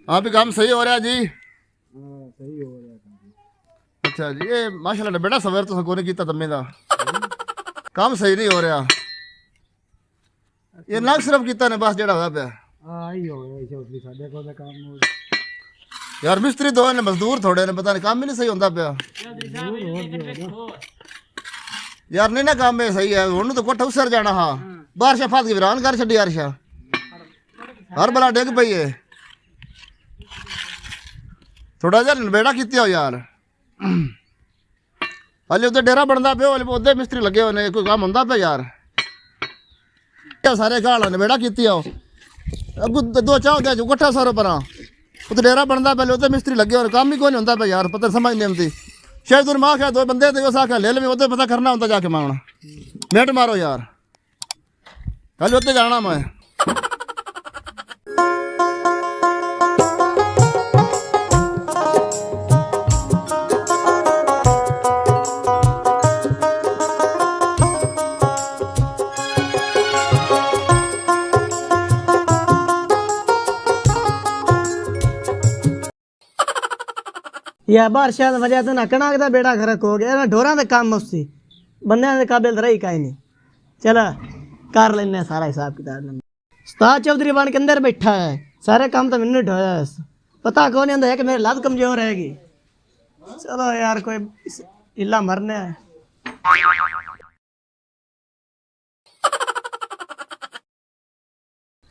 हाँ भी काम सही हो रहा जी। सही हो रहा काम। अच्छा जी, ये माशाल्लाह बेटा सवेर तो सको नहीं किया तम्मे का काम सही नहीं हो रहा। ये ना सिर्फ किता ने बस जेड़ा होया पिया। हाँ ही हो गया चौधरी साढ़े को काम हो यार मिस्त्री दो ने मजदूर थोड़े ने पता नहीं काम ही नहीं सही होता पिया। यार नहीं ना काम में सही है हुन तो कोठा उसर जाना हाँ बारिश फात के वीरान कर छड़ी यार हर बला डिग पई है थोड़ा जा बेड़ा कित्या हो यार हले उधर डेरा बनता पे उधर मिस्त्री लगे होने कोई काम होंदा पे यार सारे घाल ने बेड़ा कित्या हो अगू दो चाह दे कोठा सारो परा उधर डेरा बनता पहले उधर मिस्त्री लगे होने काम ही कोई नहीं होंदा पे यार पता समझ नहीं आती शायद तुम माँ क्या दो बंदे थे उस आख्या ले ले उधर पता करना होता जाके मांगना नेट मारो यार कल उधर जाना मैं या बारिशा की वजह तो ना कणक का बेड़ा खरक हो गया ना ढोरा का काम मुफ्ती बंदे के काबिल तो रही कहीं नहीं चला कर लेने सारा हिसाब किताब उस्ताद चौधरी बन के अंदर बैठा है सारे काम तो मैंने ढोया पता कौन नहीं है कि मेरी लात कमजोर रहेगी चलो यार कोई इला मरने है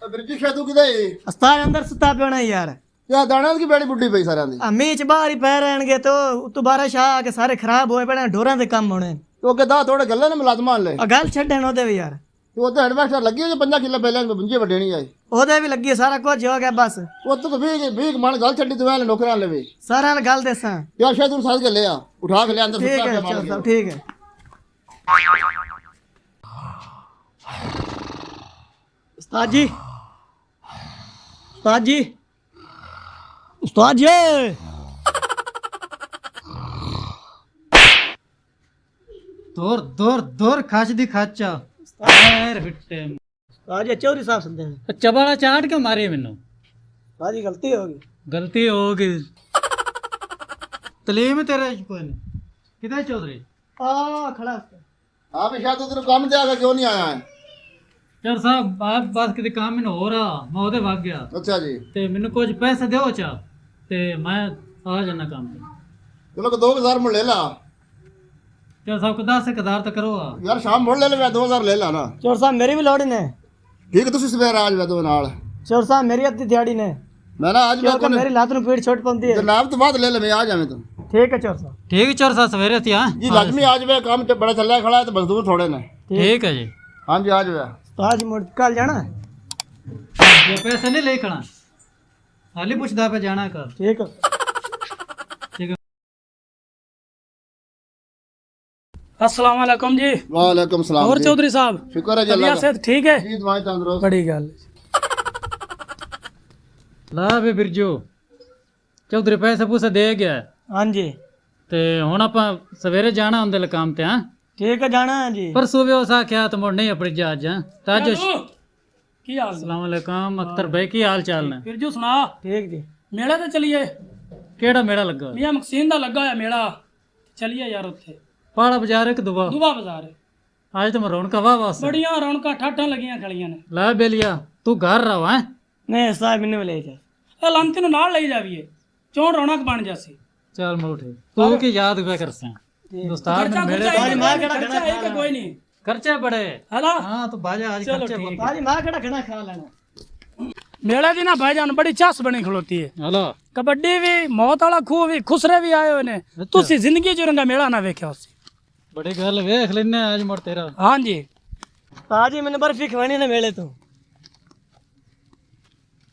बिरजी खेतू किधर उस्ताद अंदर सुता पियोना यार या दाना की बेड़ी बुड्ढी पई सारे दी मीच बाहर ही पै रहणगे तो तू बारिश आ के सारे खराब होए पड़े ढोरा के काम होने तो के दा थोड़े गल्ले ने मुलाजमान ले गल छड्डे ओदे भी यार वो तो हेडमास्टर लगी है जो 50 किलो पहले बुंजे वडेनी आई ओदे भी लगी सारा कुछ हो गया बस वो तो भीख मन गल छड्डी तो वाले नौकरां ले सारा गल देसा यार शायद तू साथ के ले आ उठा के ले अंदर ठीक सुता है के चल सब ठीक है उस्ताद जी उस्ताद जी उस्ताद जी दूर दूर दूर खाच दी खाचा पैर हिट्टे उस्ताद जी चौधरी साहब सुनते हैं चबाड़ा चाट के मारे मैनू उस्ताद जी गलती होगी गलती हो गई तलीम तेरे कोई नहीं किधर चौधरी आ खड़ा हां भी शायद तेरे काम ते आके क्यों नहीं आया है यार साहब आप बस किते काम में हो रहा मैं ओदे भाग गया अच्छा जी ते मैनू कुछ पैसे दो चा ते मैं आ जाना काम पे चलो को 2000 मुड़ ले ला यार साहब कदा से कदार तो करो यार शाम मुड़ ले ले 2000 ले ला ना चोर साहब मेरी भी लोड़ी ने ठीक है तुसी सवेरे आज वे दो नाल चोर साहब मेरी अद्धी दिहाड़ी ने मैं ना आज मैं मेरी लात नु पीड़ छोट पौंदी है जनाब तो बाद ले ले मैं आ जावे तुम ठीक है चोर साहब ठीक है चोर साहब सवेरे थी हाँ जी लाजमी आज वे काम बड़ा चल रहा खड़ा है तो मजदूर थोड़े ने ठीक है जी हां जी आज वे आज मुड़ कल जाना ये पैसे नहीं ले खड़ा हाली पूछदा पे जाना कर ठीक है ठीक है अस्सलाम वालेकुम जी वालेकुम सलाम और चौधरी साहब शुक्र है जी अल्लाह तबीयत का से ठीक है जी दुआएं तंदुरुस्त बड़ी गल ला बे बिरजू चौधरी पैसे पूसे दे गया हाँ जी ते हुण आपां सवेरे जाना हुंदे ले काम ते हां ठीक है जाना है जी परसों भी उस आख्या तो मुड़ नहीं अपनी जहाज हां ताज की हाल अस्सलाम वालेकुम अख्तर भाई की हाल चाल ने फिर जो सुना ठीक जी मेले ते चलिए केड़ा मेला लगा मियां मकसीन दा लगा है मेला चलिए यार उत्थे पाड़ा बाजार एक दुबा दुबा बाजार आज तो मैं रौनक वाह वास बड़ियां रौनकां ठाठां लगियां खड़ियां ने ला बेलिया तू घर रहा है नहीं साहब मैंने ले जा ए लंती नु नाल लई जाविए चोण रौनक बन जासी चल मैं उठे तू की याद वे करसे दोस्तार ने मेरे खर्चा है कि कोई नहीं खर्चे बड़े हला हां तो बाजा आज चलो खर्चे ठीक आज मां खड़ा खाना खा लेना मेले दी ना भाईजान बड़ी चास बनी खलोती है हेलो कबड्डी भी मौत वाला खूह भी खुसरे भी आए हुए ने तुसी जिंदगी च रंगा मेला ना वेख्या उसी बड़ी गल वेख लेने आज मोड़ तेरा हाँ जी आज ही मैंने बर्फी खवानी ने मेले तो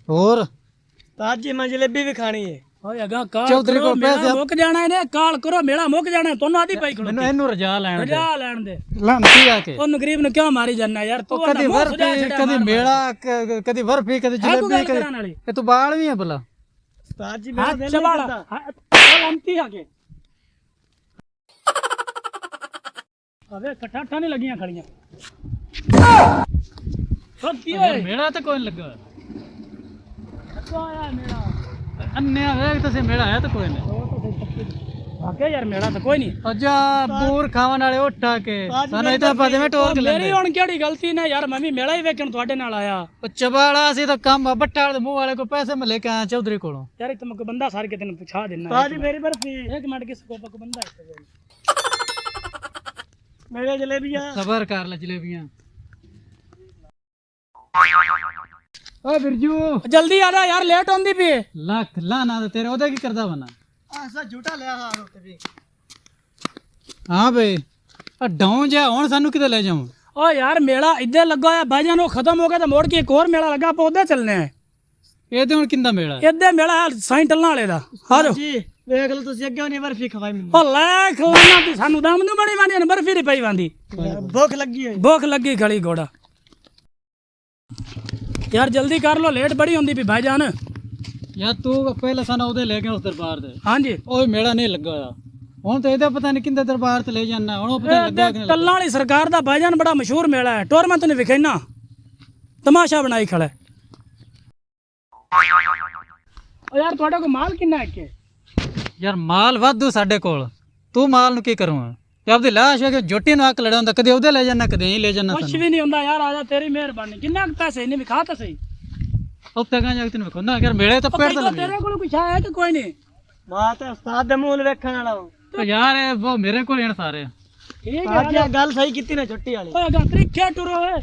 और आज जी मैं जलेबी भी खानी है ओए अगा काल चौधरी करो, को मेला पैसे मुक जाना है ने काल करो मेला मुक जाना है तोनो आदी पाई खड़ो मैनू एनू रजा लैण दे जा लेन दे लांती आके ओन गरीब ने क्यों मारी जाना यार तू कदी बर्फी कदी मेला कदी बर्फी कदी जलेबी कदी कराने वाली ए तू बाल भी है भला आज जी हां मेरा दिल नहीं चबाड़ा करता। लंती आके अबे कटाठा नहीं लगियां खड़ियां सब की होए मेला तो कोई नहीं लगा तो आया मेरा अन्य वेख तो से मेड़ा है तो कोई नहीं वाकई यार मेरा तो कोई नहीं अजा बूर खावन वाले उठा के सानू इतना पता में टोर के मेरी हुन केड़ी गलती ने यार मैं भी मेला ही वेखण ਤੁਹਾਡੇ ਨਾਲ आया ओ चबाड़ा सी तो काम बट्टा वाले मुंह वाले को पैसे में लेके आया चौधरी कोलों यार तुमको बंदा सार के दिन पूछा देना ताजी मेरी बर्फी एक मिनट किस को बंदा है मेरे जलेबियां सबर कर ले जलेबियां ओ बिरजू जल्दी आ जा यार लेट होंदी भी लाख लाना तो तेरे ओदा की करदा बना आसा झूठा लिया हां रोते भी हां भाई आ डाउन जा हुन सानू किते ले जाऊं ओ यार मेला इधर लगा है भाईजान वो खत्म हो गया तो मोड़ के एक और मेला लगा आप उधर चलने हैं ए ते हुन किंदा मेला इधर मेला है साईं टलना वाले दा हारो जी ਵੇਖ ਲਓ ਤੁਸੀਂ ਅੱਗੇ ਨਹੀਂ ਬਰਫੀ ਖਵਾਈ ਮੈਨੂੰ ओ ले खवाना ती सानू दम नु बड़ी वांदी ने बर्फी री पई वांदी ਭੁੱਖ ਲੱਗੀ ਹੋਈ भूख लगी खड़ी घोड़ा यार जल्दी कर लो लेट बड़ी होंदी भी भाईजान यार तू पहले सानू ओदे ले गया उस दरबार दे हां जी ओए मेला नहीं लगा होया हुन तो ਇਹਦਾ पता नहीं किंदे दरबार ते ले जाना हुन पता नहीं लगा कि नहीं टलना वाली सरकार दा भाईजान बड़ा मशहूर मेला है टूर्नामेंट ने विखेना तमाशा बनाई खड़ा है ओ यार ਤੁਹਾਡੇ ਕੋ ਮਾਲ ਕਿੰਨਾ ਹੈ ਕੇ यार माल वाधू साडे कोल तू माल नु की करूं जब दी लाश है कि जोटी नु आक लड़ा हुंदा कदे ओदे ले जाना कदे ही ले जाना कुछ भी नहीं ਹੁੰਦਾ यार आजा तेरी मेहरबानी किन्ना पैसे नहीं विखा ता सही अब तक जाके तने खोंदा यार मेले तो पेड़ तो तेरे को कुछ है कि कोई नहीं ਮੈਂ ਤਾਂ ਉਸਤਾਦ ਦੇ ਮੂੰਹ ਵੇਖਣ ਵਾਲਾ ਹਾਂ तो यार वो मेरे को लेन सारे ठीक है ਅੱਜ ਇਹ ਗੱਲ ਸਹੀ ਕੀਤੀ ਨਾ ਛੁੱਟੀ ਵਾਲੀ ओए गा त्रिखे टुरो है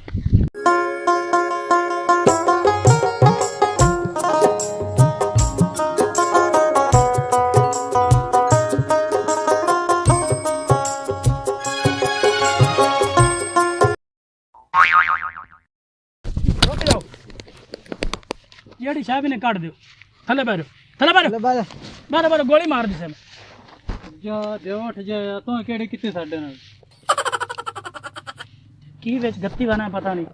रुक जाओ येड़ी साहब ने काट दियो थले बैठो बारे बारे गोली मार दी से जा दे उठ जा तू केड़े किते साडे नाल की विच गत्ती बना है पता नहीं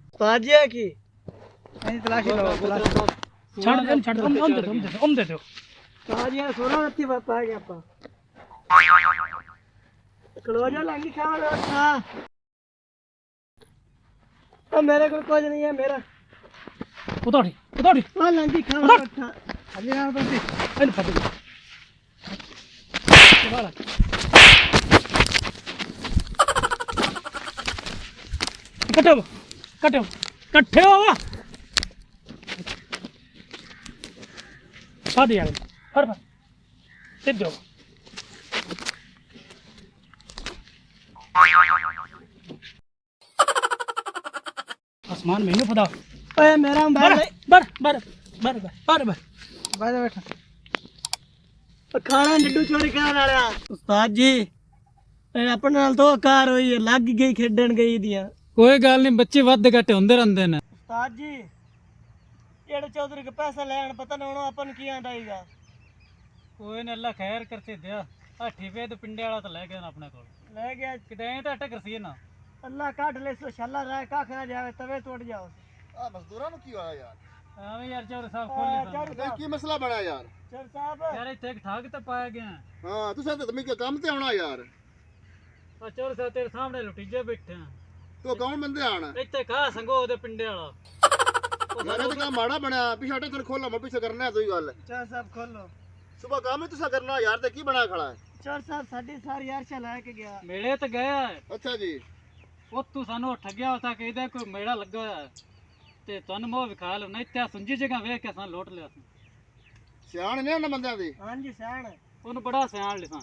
ਉਸਤਾਦ ਜੀ ਕੀ ਇਹਦੀ ਤਲਾਸ਼ੀ ਲਓ छड़ हम दे दो ਉਸਤਾਦ ਜੀ ਸੋਨਾ ਰੱਤੀ ਬਾਤ ਆ ਗਿਆ ਆਪਾਂ ਖਲੋ ਜਾ ਲੰਗੀ ਖਾਣ ਉੱਠਾ ਉਹ ਮੇਰੇ ਕੋਲ ਕੁਝ ਨਹੀਂ ਹੈ ਮੇਰਾ उतोड़ी ਉਹ ਲੰਗੀ ਖਾਣ ਉੱਠਾ ਅਜੇ ਨਾ ਬੰਦੀ इन फटे वाला कट्ठे हो शादी यार हर बार सिद्ध हो आसमान में नहीं पता ਓਏ ਮੇਰਾ ਮੋਬਾਈਲ बर बर बर बर बर ਬਾਹਰ ਬੈਠਾ ਉਹ ਖਾਣਾ ਡੱਡੂ ਚੋਰੀ ਕਰਨ ਵਾਲਿਆ ਉਸਤਾਦ ਜੀ ਇਹ ਆਪਣੇ ਨਾਲ ਤੋਂ ਕਾਰ ਹੋਈ ਹੈ ਲੱਗ ਗਈ ਖੇਡਣ ਗਈ ਦੀਆਂ कोई गल नहीं बच्चे वध घट होंदे रहंदे ने ਉਸਤਾਦ ਜੀ ਜਿਹੜੇ ਚੌਧਰੀ ਕੇ ਪੈਸਾ ਲੈਣ ਪਤਾ ਨਾ ਹੁਣ ਆਪਾਂ ਨੂੰ ਕੀ ਆਂਦਾ ਹੀਗਾ कोई ने अल्लाह खैर करते दिया आ ठीवे तो पिंडे वाला तो ले गया ना अपने कोल ਲੈ ਗਿਆ किते तो टक्कर सी ना ਅੱਲਾ ਕੱਢ ਲੈ ਸੋ ਛੱਲਾ ਰਹਿ ਕੱਖ ਨਾ ਜਾਵੇ ਤਵੇ ਟੁੱਟ ਜਾਓ ਆ ਮਜ਼ਦੂਰਾਂ ਨੂੰ ਕੀ ਹੋਇਆ ਯਾਰ हां यार चौधरी साहब खोल ले ਇਹ ਕੀ ਮਸਲਾ ਬਣਿਆ ਯਾਰ ਚਰ ਸਾਹਿਬ यार इथे ठग तो पाया गया ਹਾਂ ਤੁਸੀਂ ਤਾਂ ਤੁਮੀ ਕੰਮ ਤੇ ਆਉਣਾ ਯਾਰ आ चौधरी साहब तेरे सामने लुटीजे बैठे हैं ਤੂੰ ਕੌਣ ਬੰਦੇ ਆਣ ਇੱਥੇ ਕਾ ਸੰਗੋ ਉਹਦੇ ਪਿੰਡੇ ਵਾਲਾ ਯਾਰ ਇਹ ਤਾਂ ਕੰਮ ਮਾੜਾ ਬਣਿਆ ਪਿੱਛੇ ਹਟੇ ਤੈਨੂੰ ਖੋਲਾ ਮੈਂ ਪਿੱਛੇ ਕਰਨਾ ਹੈ ਤੂੰ ਗੱਲ ਚਰ ਸਾਹਿਬ ਖੋਲੋ ਸੁਬਾ ਕੰਮ ਹੀ ਤੁਸੀਂ ਕਰਨਾ ਯਾਰ ਤੇ ਕੀ ਬਣਾ ਖੜਾ ਹੈ ਚਰ ਸਾਹਿਬ ਸਾਡੀ ਸਾਰੀ ਅਰਸ਼ਾ ਲੈ ਕੇ ਗਿਆ ਮੇਲੇ ਤੇ ਗਿਆ ਹੈ ਅੱਛਾ ਜੀ ਉਹ ਤੂੰ ਸਾਨੂੰ ਠੱਗਿਆ ਹੋਤਾ ਕਿ ਇਹਦਾ ਕੋਈ ਮੇਲਾ ਲੱਗਾ ਹੋਇਆ ਹੈ ਤੇ ਤੁਹਾਨੂੰ ਮੋਹ ਵਿਖਾ ਲੈਣਾ ਇੱਥੇ ਸੁੰਜੀ ਜਗ੍ਹਾ ਵੇਖ ਕੇ ਸਾਨੂੰ ਲੋਟ ਲਿਆ ਸੀ ਸਿਆਣ ਨੇ ਉਹਨਾਂ ਬੰਦਿਆਂ ਦੀ ਹਾਂਜੀ ਸਹਿਣ ਉਹਨੂੰ ਬੜਾ ਸਿਆਣ ਲਿਸਾਂ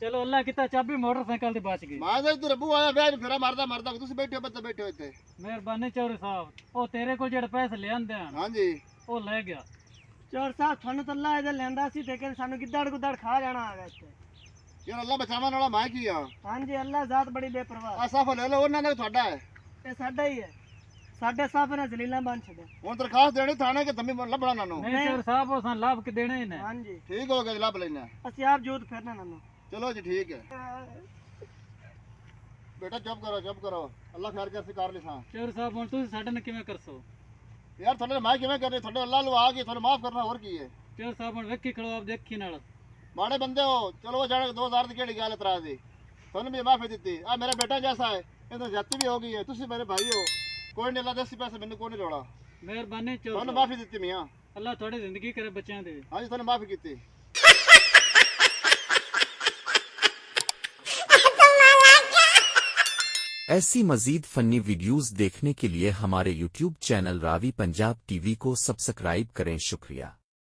ਚਲੋ ਅੱਲਾ ਕੀਤਾ ਚਾਬੀ ਮੋਟਰਸਾਈਕਲ ਦੀ ਬਚ ਗਈ ਮਾਂ ਦਾ ਇੱਧਰ ਅੱਬੂ ਆਇਆ ਵਿਆਹ ਨੂੰ ਫੇਰਾ ਮਾਰਦਾ ਤੁਸੀਂ ਬੈਠੇ ਹੋ ਬੱਤੇ ਬੈਠੇ ਹੋ ਇੱਥੇ ਮਿਹਰਬਾਨੀ ਚੌਧਰੀ ਸਾਹਿਬ ਉਹ ਤੇਰੇ ਕੋਲ ਜਿਹੜੇ ਪੈਸੇ ਲਿਆਂਦੇ ਹਨ ਹਾਂਜੀ ਉਹ ਲੈ ਗਿਆ ਚੋਰ ਸਾਹਿਬ ਤੁਹਾਨੂੰ ਤਾਂ ਅੱਲਾ ਇਹਦੇ ਲੈਂਦਾ ਸੀ ਤੇ ਕਿ ਸਾਨੂੰ ਗਿੱਦੜ ਗੁੱਦੜ ਖਾ ਜਾਣਾ ਹੈਗਾ ਇੱਥੇ ਯਾਰ ਅੱਲਾ ਬਚਾਵਣ ਵਾਲਾ ਮੈਂ ਕੀ ਆ ਹਾਂਜੀ ਅੱਲਾ ਜ਼ਾਤ ਬੜੀ ਬੇਪਰਵਾਹ ਆ ਸਾਫਾ ਲੈ ਲਓ ਉਹਨਾਂ ਦਾ ਤੁਹਾਡਾ ਹੈ ਇਹ ਸਾਡਾ ਹੀ ਹੈ ਸਾਡੇ ਸਾਫ ਨੇ ਜ਼ਲੀਲਾਂ ਬਣ ਛੱਡਿਆ ਹੁਣ ਦਰਖਾਸਤ ਦੇਣੀ ਥਾਣੇ ਕਿ ਤੰਮੀ ਲੱਭਣਾ ਨਾਨੂੰ ਨਹੀਂ ਚੌਧਰੀ ਸਾਹਿਬ ਉਹ ਸਾਨੂੰ ਲੱਭ ਕੇ ਦੇਣੇ ਹੀ ਨੇ ਹਾਂਜੀ ਠੀਕ ਹੋ ਗਿਆ ਲੱਭ ਲੈਣਾ ਅਸੀਂ ਆਪ ਜੂਤ ਫਿਰਨਾ ਨਾਨੂੰ ਚਲੋ ਜੀ ਠੀਕ ਹੈ ਬੇਟਾ ਚੁੱਪ ਕਰੋ ਅੱਲਾ ਖੈਰ ਕਰ ਕਰ ਲਿਸਾਂ ਚੌਧਰੀ ਸਾਹਿਬ ਹੁਣ ਤੁਸੀਂ ਸਾਡੇ ਨਾਲ ਕਿਵੇਂ ਕਰਸੋ ਯਾਰ ਤੁਹਾਡੇ ਮੈਂ ਕਿਵੇਂ ਕਰਨੀ ਤੁਹਾਡੇ ਅੱਲਾ ਨੂੰ ਆ ਗਈ ਤੁਹਾਨੂੰ ਮਾਫ ਕਰਨਾ ਹੋਰ ਕੀ ਹੈ ਚੌਧਰੀ ਸਾਹਿਬ ਹੁਣ ਵੇਖੀ ਖੜੋ ਆਪ ਦੇਖੀ ਨਾਲ ਮਾੜੇ ਬੰਦੇ ਹੋ ਚਲੋ ਜਾਣੇ 2000 ਦੀ ਕਿਹੜੀ ਗੱਲ ਇਤਰਾਜ਼ ਦੀ ਤੁਹਾਨੂੰ ਵੀ ਮਾਫੀ ਦਿੱਤੀ ਆ ਮੇਰਾ ਬੇਟਾ ਜੈਸਾ ਹੈ ਇਹ ਤਾਂ ਜਾਤੀ ਵੀ ਹੋ ਗਈ ਹੈ ਤੁਸੀਂ ਮੇਰੇ ਭਾਈ ਹੋ ਕੋਈ ਨਹੀਂ ਅੱਲਾ ਦੇ ਪੈਸੇ ਮੈਨੂੰ ਕੋਈ ਨਹੀਂ ਲੋੜਾ ਮਿਹਰਬਾਨੀ ਚੌਧਰੀ ਤੁਹਾਨੂੰ ਸਾਹਿਬ ਮਾਫੀ ਦਿੱਤੀ ਮੀਆਂ ਅੱਲਾ ਤੁਹਾਡੀ ਜ਼ਿੰਦਗੀ ਕਰੇ ਬੱਚਿਆਂ ਦੇ ਹਾਂਜੀ ਤੁਹਾਨੂੰ ਮਾਫ ਕੀਤੀ ऐसी मजीद फनी वीडियोस देखने के लिए हमारे YouTube channel Ravi Punjab TV को सब्सक्राइब करें। शुक्रिया।